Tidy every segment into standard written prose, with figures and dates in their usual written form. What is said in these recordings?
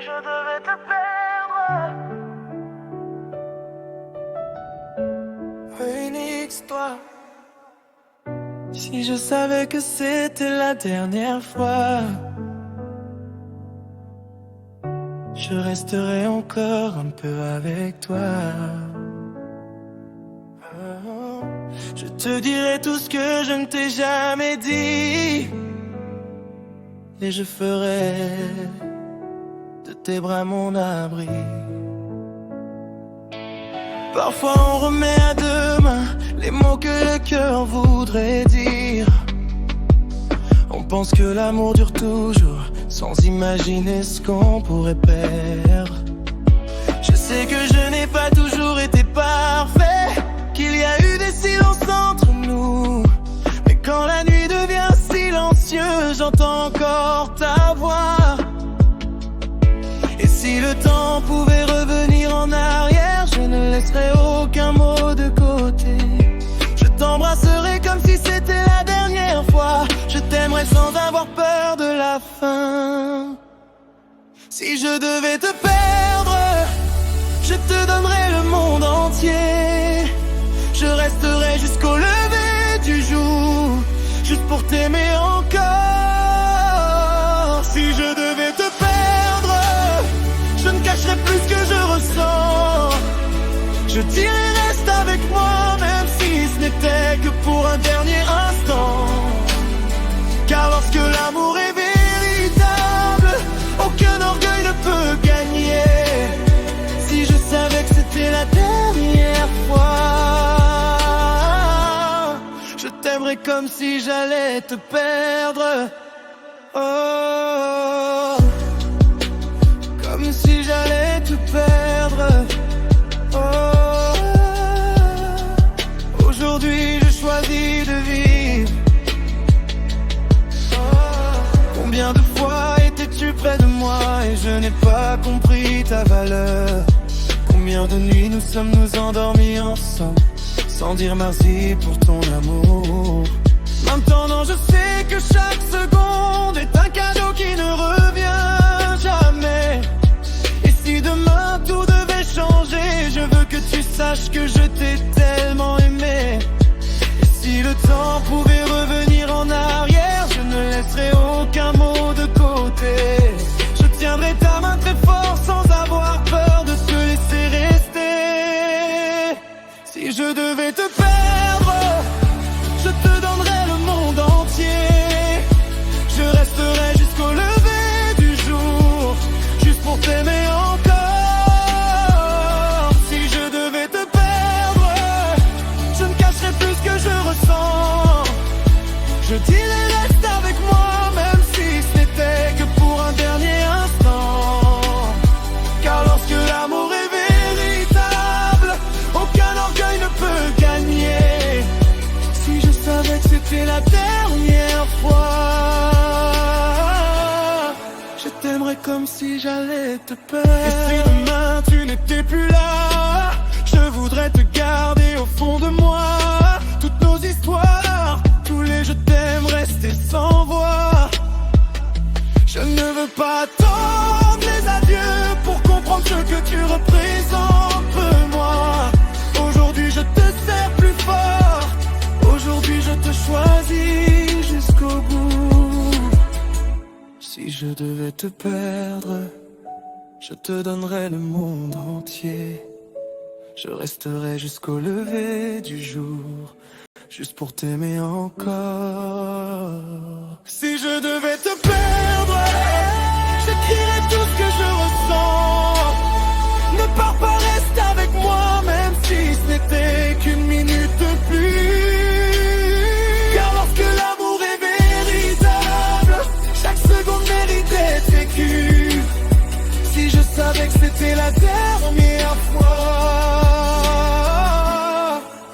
je devais te perdre. Phoenix-toi. Si je savais que c'était la dernière fois, je resterai encore un peu avec toi. Je te dirai tout ce que je ne t'ai jamais dit, et je ferai de tes bras mon abri. Parfois on remet à demain les mots que le cœur voudrait dire. On pense que l'amour dure toujours, sans imaginer ce qu'on pourrait perdre. Je sais que je n'ai pas toujours été parfait, qu'il y a eu des silences entre nous. Mais quand la nuit devient silencieuse, j'entends encore ta voix. Et si le temps pouvait revenir en arrière, je ne laisserais aucun mot de côté. Je t'embrasserai comme si c'était la dernière fois. Je t'aimerai sans avoir peur de la fin. Si je devais te perdre, je te donnerais le monde entier. Je resterai jusqu'au lever du jour, juste pour t'aimer encore. Si je devais te perdre, je ne cacherai plus ce que je ressens. Je dirais reste avec moi, même si ce n'était que pour un dernier instant. Car lorsque l'amour est véritable, aucun orgueil ne peut gagner. Si je savais que c'était la dernière fois, je t'aimerais comme si j'allais te perdre. Oh, comme si j'allais te perdre. Oh, aujourd'hui je choisis de vivre. Oh, combien de fois étais-tu près de moi et je n'ai pas compris ta valeur. Combien de nuits nous sommes endormis ensemble, sans dire merci pour ton amour. Maintenant je sais que chaque seconde est un cadeau qui ne revient jamais. Et si demain tout devait changer, je veux que tu saches que je t'ai tellement aimé. Et si le temps pouvait revenir en arrière, je ne laisserai aucun mot de côté. Je tiendrai ta main très fort sans avoir peur de te laisser rester. Si je devais te perdre, je te donnerais le monde entier. Je resterai jusqu'au lever du jour, juste pour t'aimer encore. Si je devais te perdre, je ne cacherai plus ce que je ressens. Je dirais reste avec moi, même si ce n'était que pour un dernier instant. Car lorsque l'amour est véritable, aucun orgueil ne peut gagner. Si je savais que c'était la dernière fois, je t'aimerais comme si j'allais te perdre. Et si demain tu n'étais plus là, je voudrais te garder au fond de moi. Toutes nos histoires, tous les je t'aime rester sans voix. Je ne veux pas attendre les adieux pour comprendre ce que tu représentes pour moi. Aujourd'hui je te serre plus fort, aujourd'hui je te choisis jusqu'au bout. Si je devais te perdre, je te donnerais le monde entier. Je resterai jusqu'au lever du jour, juste pour t'aimer encore. Si je devais te perdre, je crierais tout ce que je ressens. Ne pars pas, reste avec moi, même si ce n'était qu'une minute de plus. Car lorsque l'amour est véritable, chaque seconde mérite d'être vécue. Si je savais que c'était la dernière fois,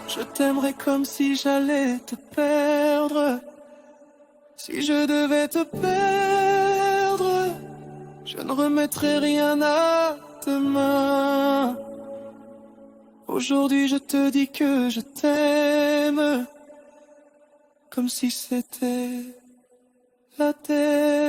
je t'aimerais comme si j'allais te perdre. Si je devais te perdre, je ne remettrais rien à demain. Aujourd'hui je te dis que je t'aime, comme si c'était la dernière.